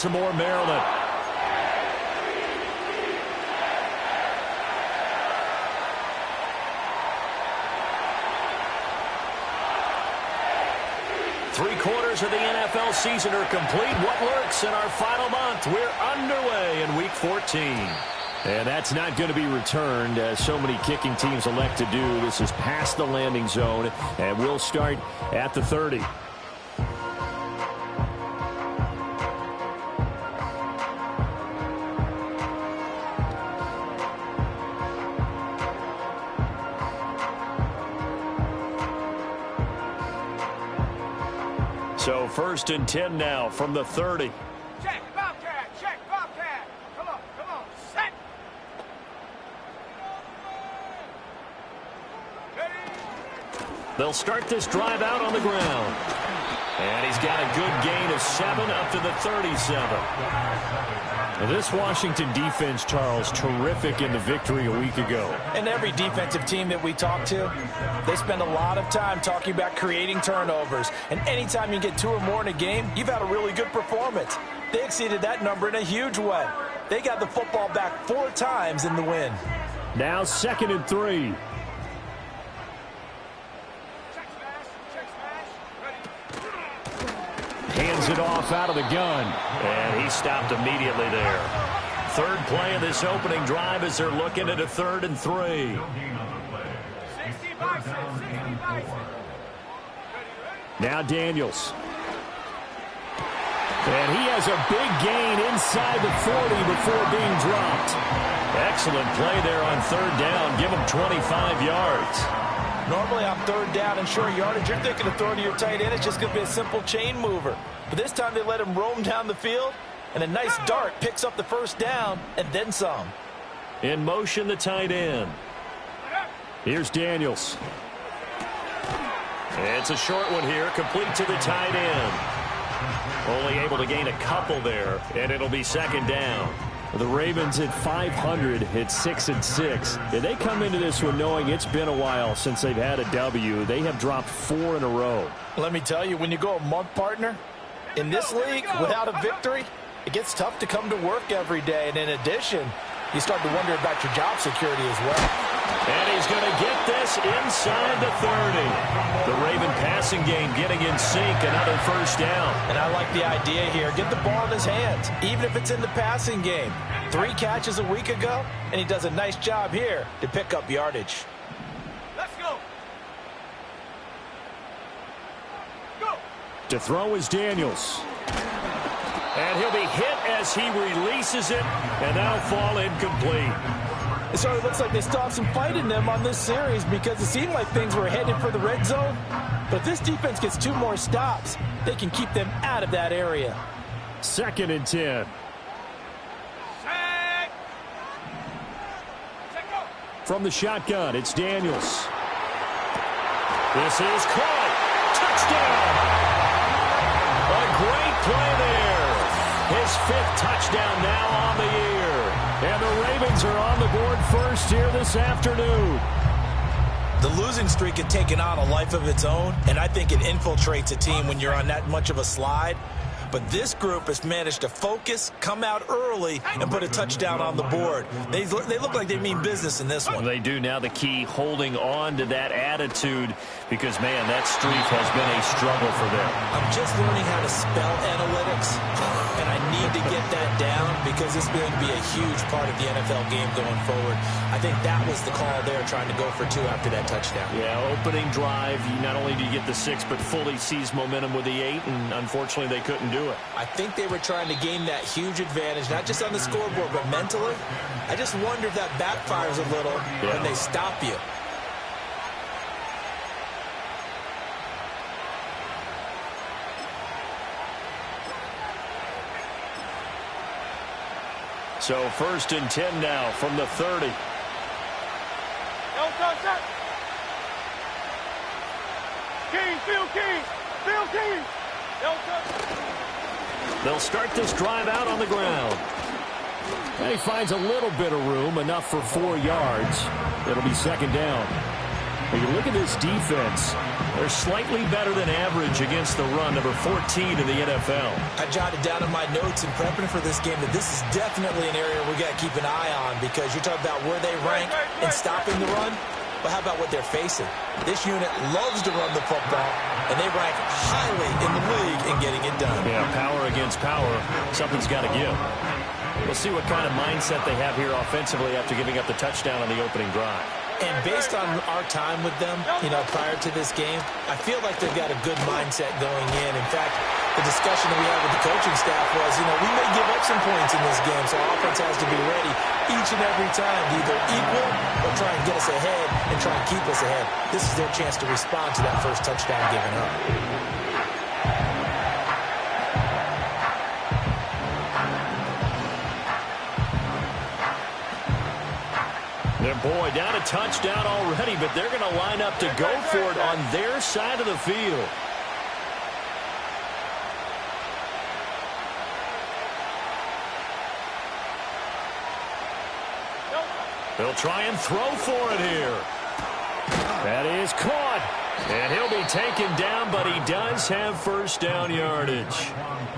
Some more Maryland. Three-quarters of the NFL season are complete. What lurks in our final month? We're underway in Week 14. And that's not going to be returned, as so many kicking teams elect to do. This is past the landing zone, and we'll start at the 30. So 1st and 10 now from the 30. Check, Bobcat, check, Bobcat. Come on, set. They'll start this drive out on the ground. And he's got a good gain of 7 up to the 37. This Washington defense, Charles, terrific in the victory a week ago. And every defensive team that we talk to, they spend a lot of time talking about creating turnovers. And anytime you get 2 or more in a game, you've had a really good performance. They exceeded that number in a huge way. They got the football back 4 times in the win. Now 2nd and 3. Hands it off out of the gun. And he stopped immediately there. 3rd play of this opening drive as they're looking at a 3rd and 3. Now Daniels. And he has a big gain inside the 40 before being dropped. Excellent play there on 3rd down. Give him 25 yards. Normally on 3rd down and short yardage, you're thinking of throwing to your tight end. It's just going to be a simple chain mover. But this time they let him roam down the field, and a nice dart picks up the 1st down and then some. In motion, the tight end. Here's Daniels. It's a short one here, complete to the tight end. Only able to gain a couple there, and it'll be 2nd down. The Ravens at 500 at 6-6. They come into this one knowing it's been a while since they've had a W. They have dropped 4 in a row. Let me tell you, when you go a month, partner, in this league without a victory, it gets tough to come to work every day. And in addition, you start to wonder about your job security as well. And he's going to get this inside the 30. The Raven passing game getting in sync, another 1st down. And I like the idea here. Get the ball in his hands, even if it's in the passing game. 3 catches a week ago, and he does a nice job here to pick up yardage. Let's go. To throw is Daniels. And he'll be hit as he releases it, and that'll fall incomplete. It sort of looks like they still have some fight in them on this series because it seemed like things were headed for the red zone. But if this defense gets 2 more stops, they can keep them out of that area. 2nd and 10. From the shotgun, it's Daniels. This is caught. Touchdown. A great play there. His 5th touchdown now on the year. And the Ravens are on the board first here this afternoon. The losing streak had taken on a life of its own, and I think it infiltrates a team when you're on that much of a slide. But this group has managed to focus, come out early, and put a touchdown on the board. They look like they mean business in this one. They do. Now the key, holding on to that attitude, because, man, that streak has been a struggle for them. I'm just learning how to spell analytics, and I need to get that down because it's going to be a huge part of the NFL game going forward. I think that was the call there, trying to go for 2 after that touchdown. Yeah, opening drive, not only do you get the 6, but fully seize momentum with the 8, and unfortunately they couldn't do it. I think they were trying to gain that huge advantage, not just on the scoreboard, but mentally. I just wonder if that backfires a little when they stop you. So 1st and 10 now from the 30. Field King. They'll start this drive out on the ground. And he finds a little bit of room, enough for 4 yards. It'll be 2nd down. When you look at this defense, They're slightly better than average against the run, number 14 in the NFL. I jotted down in my notes in prepping for this game that this is definitely an area we got to keep an eye on, because you're talking about where they rank in stopping the run. But how about what they're facing? This unit loves to run the football, and they rank highly in the league in getting it done. Yeah, power against power. Something's got to give. We'll see what kind of mindset they have here offensively after giving up the touchdown on the opening drive. And based on our time with them, prior to this game, I feel like they've got a good mindset going in. In fact, the discussion that we had with the coaching staff was, we may give up some points in this game, so our offense has to be ready each and every time to either equal or try and get us ahead and try and keep us ahead. This is their chance to respond to that first touchdown given up. Boy, down a touchdown already, but they're going to line up to go for it on their side of the field. They'll try and throw for it here. That is caught. And he'll be taken down, but he does have first down yardage.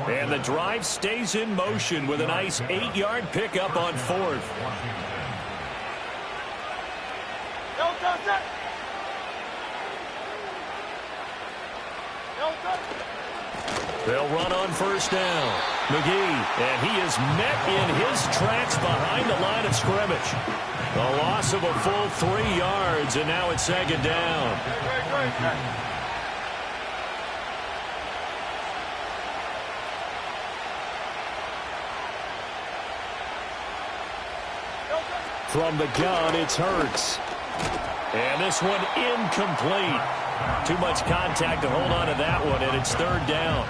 And the drive stays in motion with a nice 8-yard pickup on fourth. They'll run on first down. McGee, and he is met in his tracks behind the line of scrimmage. A loss of a full 3 yards, and now it's second down. From the gun, it's Hurts. And this one incomplete. Too much contact to hold on to that one, and it's third down.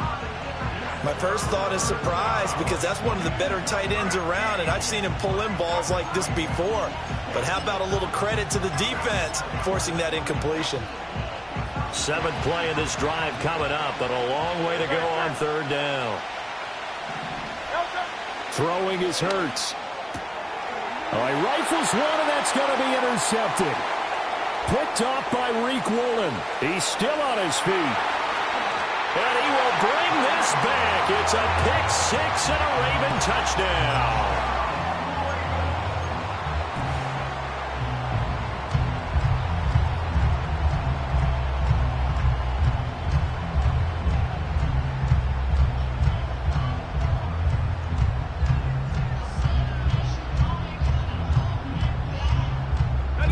My first thought is surprise, because that's one of the better tight ends around, and I've seen him pull in balls like this before. But how about a little credit to the defense forcing that incompletion? 7th play of this drive coming up, but a long way to go on third down. Throwing is Hurts. Oh, he rifles one, and that's going to be intercepted. Picked off by Reek Woolen. He's still on his feet. And he will bring this back. It's a pick six and a Raven touchdown.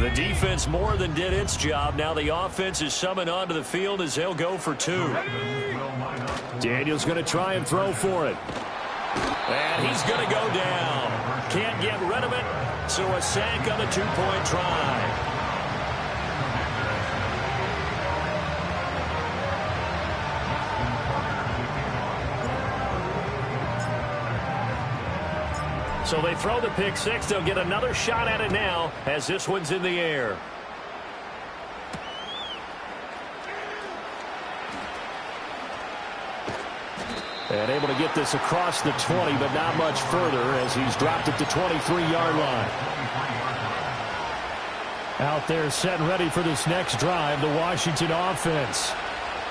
The defense more than did its job. Now the offense is summoned onto the field as they'll go for 2. Daniel's going to try and throw for it. And he's going to go down. Can't get rid of it, so a sack on the 2-point try. So they throw the pick six. They'll get another shot at it now as this one's in the air. And able to get this across the 20, but not much further as he's dropped it to 23-yard line. Out there set and ready for this next drive, the Washington offense.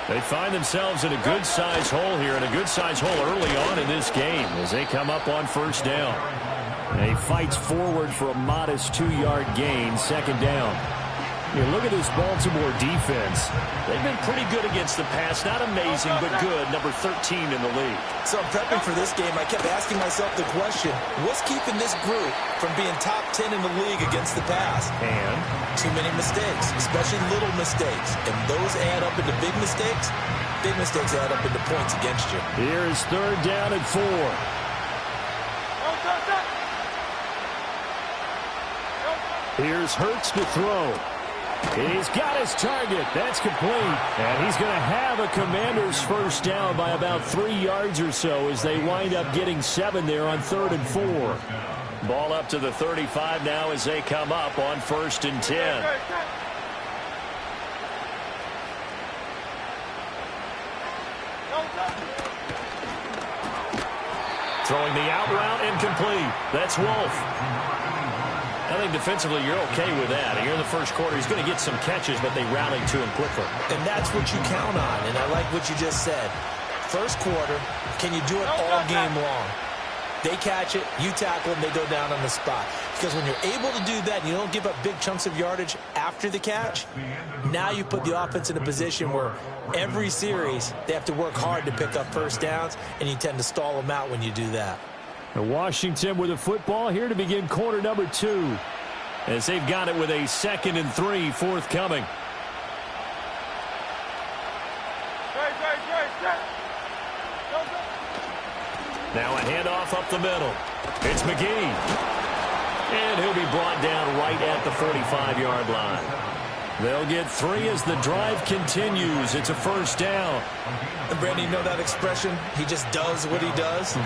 They find themselves in a good-sized hole here, and a good-sized hole early on in this game as they come up on first down. And he fights forward for a modest 2-yard gain, second down. You look at this Baltimore defense. They've been pretty good against the pass. Not amazing, but good. Number 13 in the league. So prepping for this game, I kept asking myself the question, what's keeping this group from being top 10 in the league against the pass? And too many mistakes, especially little mistakes. And those add up into big mistakes. Big mistakes add up into points against you. Here is third down and 4. Here's Hurts to throw. He's got his target. That's complete. And he's going to have a Commander's first down by about 3 yards or so as they wind up getting 7 there on 3rd and 4. Ball up to the 35 now as they come up on 1st and 10. Throwing the out route incomplete. That's Wolf. I think defensively you're okay with that. Here in the first quarter, he's going to get some catches, but they rallied to him quickly. And that's what you count on, and I like what you just said. First quarter, can you do it all game long? They catch it, you tackle them, they go down on the spot. Because when you're able to do that and you don't give up big chunks of yardage after the catch, now you put the offense in a position where every series they have to work hard to pick up first downs, and you tend to stall them out when you do that. Washington with the football here to begin quarter number 2. As they've got it with a 2nd and 3 forthcoming. Now a handoff up the middle. It's McGee. And he'll be brought down right at the 45-yard line. They'll get 3 as the drive continues. It's a first down. And Brandon, you know that expression? He just does what he does?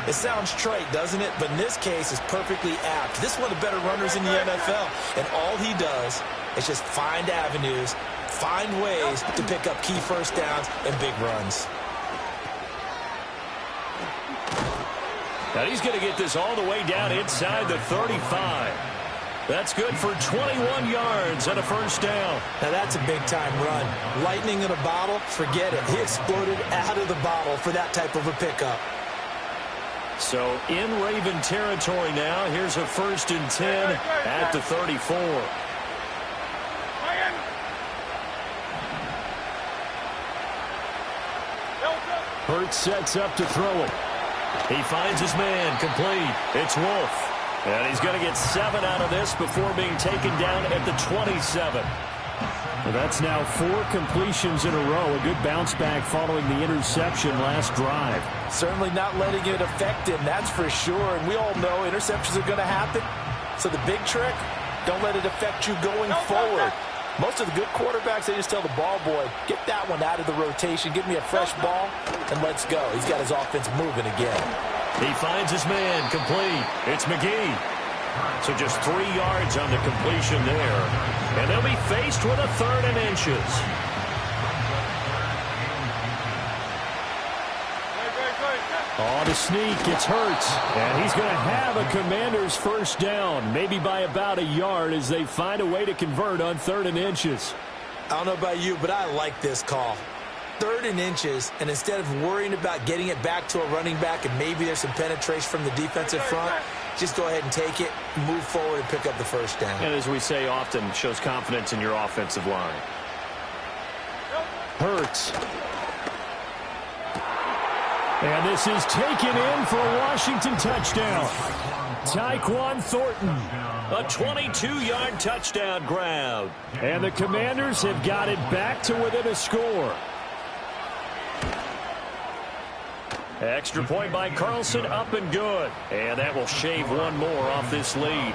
It sounds trite, doesn't it? But in this case, it's perfectly apt. This is one of the better runners in the NFL. And all he does is just find avenues, find ways to pick up key first downs and big runs. Now he's going to get this all the way down inside the 35. That's good for 21 yards and a first down. Now that's a big-time run. Lightning in a bottle, forget it. He exploded out of the bottle for that type of a pickup. So in Raven territory now, here's a 1st and 10 at the 34. Hurts sets up to throw it. He finds his man, complete. It's Wolf. And he's going to get 7 out of this before being taken down at the 27. Well, that's now 4 completions in a row. A good bounce back following the interception last drive. Certainly not letting it affect him, that's for sure. And we all know interceptions are going to happen. So the big trick, don't let it affect you going forward. Most of the good quarterbacks, they just tell the ball boy, get that one out of the rotation, give me a fresh ball, and let's go. He's got his offense moving again. He finds his man, complete. It's McGee. So just 3 yards on the completion there. And they'll be faced with a 3rd and inches. On a sneak, it's Hurts. And he's going to have a Commander's first down, maybe by about a yard as they find a way to convert on 3rd and inches. I don't know about you, but I like this call. 3rd and inches, and instead of worrying about getting it back to a running back and maybe there's some penetration from the defensive front, just go ahead and take it, move forward, and pick up the first down. And as we say often, shows confidence in your offensive line. Hurts. And this is taken in for a Washington touchdown. Tyquan Thornton, a 22-yard touchdown grab. And the Commanders have got it back to within a score. Extra point by Carlson, up and good. And that will shave 1 more off this lead.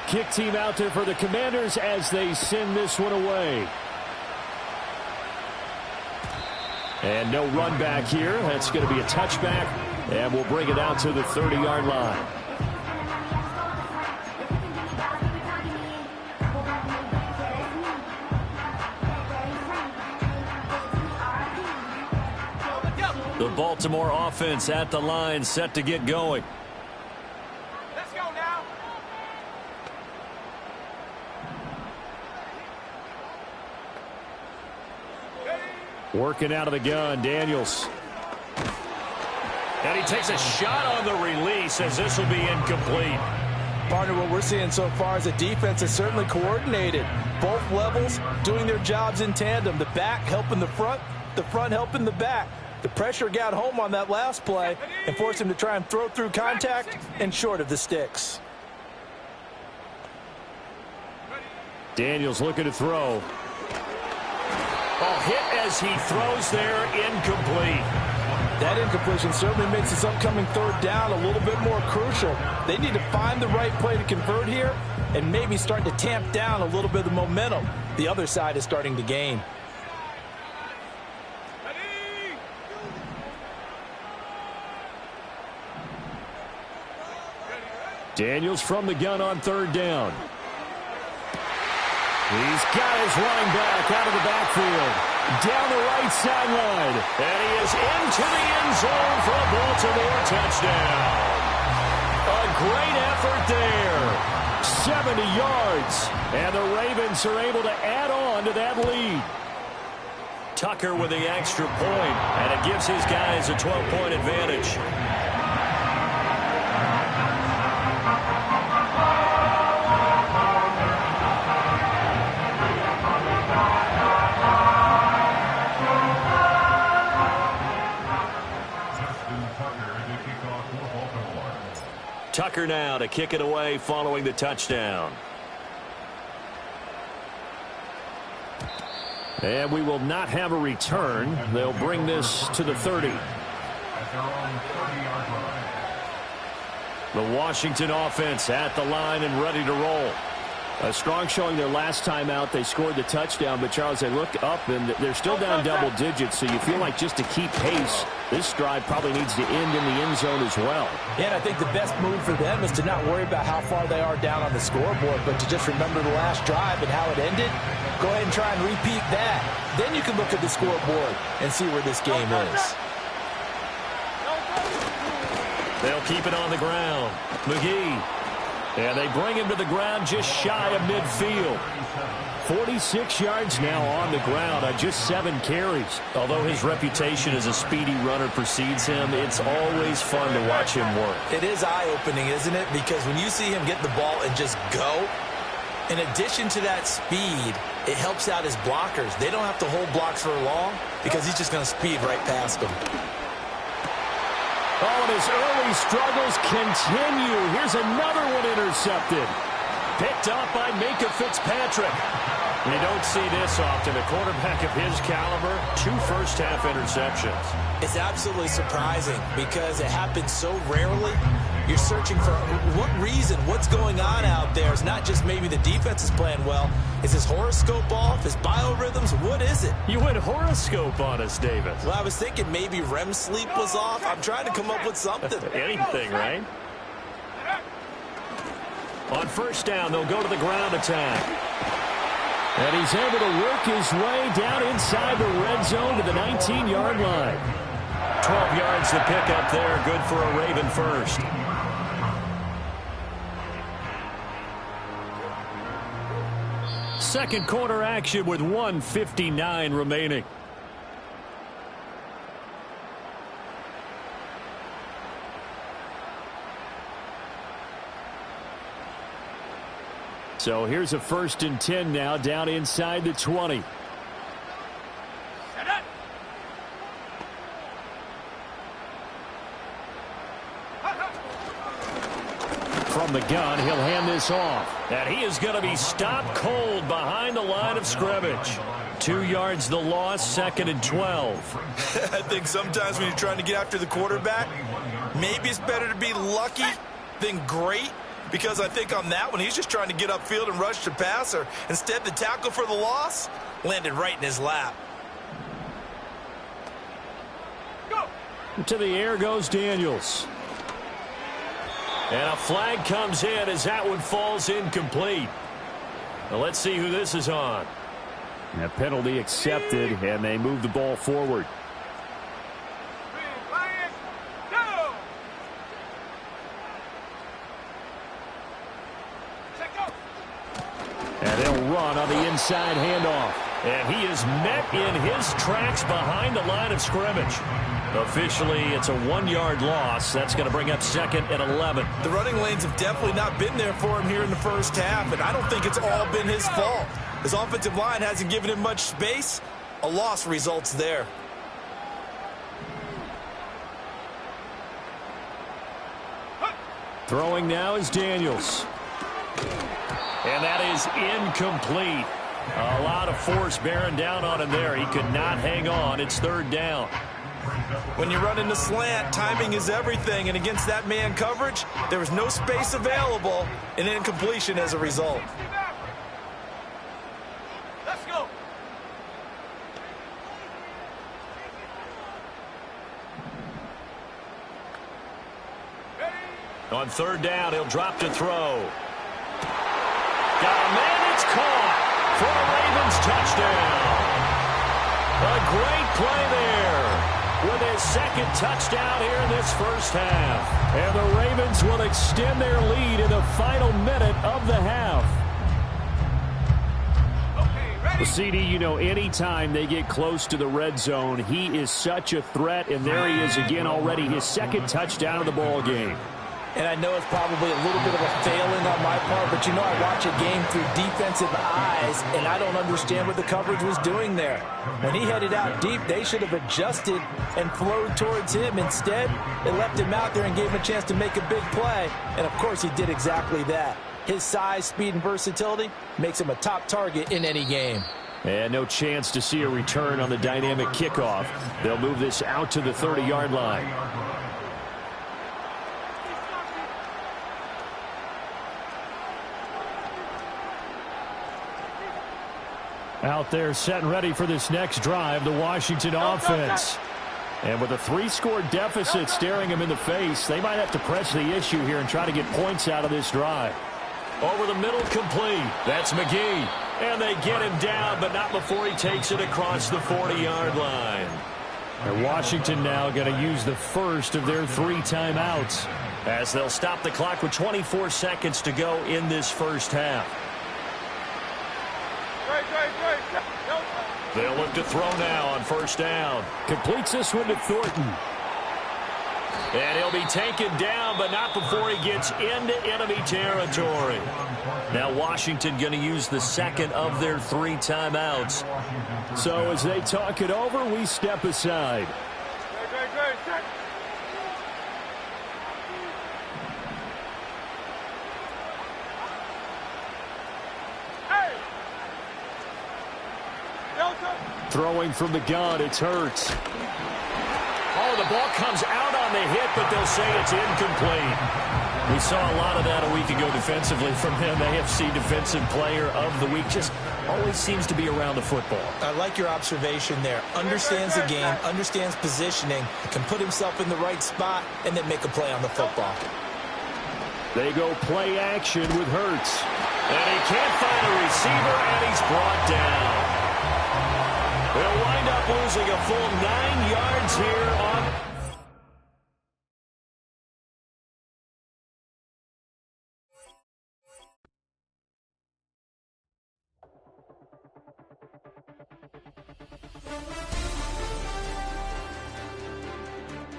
Kick team out there for the Commanders as they send this one away. And no run back here. That's going to be a touchback. And we'll bring it out to the 30-yard line. The Baltimore offense at the line, set to get going. Let's go now. Working out of the gun, Daniels. And he takes a shot on the release as this will be incomplete. Partner, what we're seeing so far is the defense is certainly coordinated. Both levels doing their jobs in tandem. The back helping the front helping the back. The pressure got home on that last play and forced him to try and throw through contact and short of the sticks. Daniels looking to throw. Oh, hit as he throws there, incomplete. That incompletion certainly makes this upcoming 3rd down a little bit more crucial. They need to find the right play to convert here and maybe start to tamp down a little bit of the momentum the other side is starting to gain. Daniels from the gun on 3rd down. He's got his running back out of the backfield. Down the right sideline. And he is into the end zone for a Baltimore touchdown. A great effort there. 70 yards. And the Ravens are able to add on to that lead. Tucker with the extra point, and it gives his guys a 12-point advantage. Tucker now to kick it away following the touchdown. And we will not have a return. They'll bring this to the 30. The Washington offense at the line and ready to roll. A strong showing their last time out. They scored the touchdown, but Charles, they look up and they're still down double digits, so you feel like just to keep pace, this drive probably needs to end in the end zone as well. Yeah, and I think the best move for them is to not worry about how far they are down on the scoreboard, but to just remember the last drive and how it ended. Go ahead and try and repeat that. Then you can look at the scoreboard and see where this game is. They'll keep it on the ground. McGee. And they bring him to the ground just shy of midfield. 46 yards now on the ground on just 7 carries. Although his reputation as a speedy runner precedes him, it's always fun to watch him work. It is eye-opening, isn't it? Because when you see him get the ball and just go, in addition to that speed, it helps out his blockers. They don't have to hold blocks for long because he's just going to speed right past them. Oh, and his early struggles continue. Here's another one intercepted. Picked up by Minka Fitzpatrick. You don't see this often. A quarterback of his caliber, 2 first-half interceptions. It's absolutely surprising because it happens so rarely. You're searching for what reason, what's going on out there. It's not just maybe the defense is playing well. Is his horoscope off? His biorhythms? What is it? You went horoscope on us, David. Well, I was thinking maybe REM sleep was off. I'm trying to come up with something. Anything, right? On first down, they'll go to the ground attack. And he's able to work his way down inside the red zone to the 19-yard line. 12 yards to pick up there. Good for a Raven first. Second quarter action with 1:59 remaining. So here's a 1st and 10 now down inside the 20. From the gun, he'll hand this off. And he is going to be stopped cold behind the line of scrimmage. 2 yards the loss, 2nd and 12. I think sometimes when you're trying to get after the quarterback, maybe it's better to be lucky than great. Because I think on that one, he's just trying to get upfield and rush the passer. Instead, the tackle for the loss landed right in his lap. Go. To the air goes Daniels. And a flag comes in as that one falls incomplete. Now let's see who this is on. A penalty accepted, and they move the ball forward. And they'll run on the inside handoff. And he is met in his tracks behind the line of scrimmage. Officially, it's a 1-yard loss. That's going to bring up 2nd and 11. The running lanes have definitely not been there for him here in the first half, and I don't think it's all been his fault. His offensive line hasn't given him much space. A loss results there. Throwing now is Daniels. And that is incomplete. A lot of force bearing down on him there. He could not hang on. It's 3rd down. When you run into slant, timing is everything. And against that man coverage, there was no space available, and incompletion as a result. Let's go. On 3rd down, he'll drop to throw. Got a man, it's caught. for a Ravens touchdown. A great play there with his second touchdown here in this first half. And the Ravens will extend their lead in the final minute of the half. Well, CD, you know, anytime they get close to the red zone, he is such a threat, and there he is again already, his second touchdown of the ball game. And I know it's probably a little bit of a failing on my part, but you know I watch a game through defensive eyes, and I don't understand what the coverage was doing there. When he headed out deep, they should have adjusted and flowed towards him. Instead, they left him out there and gave him a chance to make a big play, and of course he did exactly that. His size, speed, and versatility makes him a top target in any game. And no chance to see a return on the dynamic kickoff. They'll move this out to the 30-yard line. Out there set and ready for this next drive, the Washington offense. And with a 3-score deficit staring them in the face, they might have to press the issue here and try to get points out of this drive. Over the middle, complete. That's McGee. And they get him down, but not before he takes it across the 40-yard line. And Washington now going to use the first of their 3 timeouts, as they'll stop the clock with 24 seconds to go in this first half. They'll look to throw now on first down. Completes this one to Thornton. And he'll be taken down, but not before he gets into enemy territory. Now Washington going to use the second of their 3 timeouts. So as they talk it over, we step aside. Throwing from the gun, it's Hurts. Oh, the ball comes out on the hit, but they'll say it's incomplete. We saw a lot of that a week ago defensively from him. AFC Defensive Player of the Week. Just always seems to be around the football. I like your observation there. Understands the game, understands positioning, can put himself in the right spot, and then make a play on the football. They go play action with Hurts. And he can't find a receiver, and he's brought down. They'll wind up losing a full 9 yards here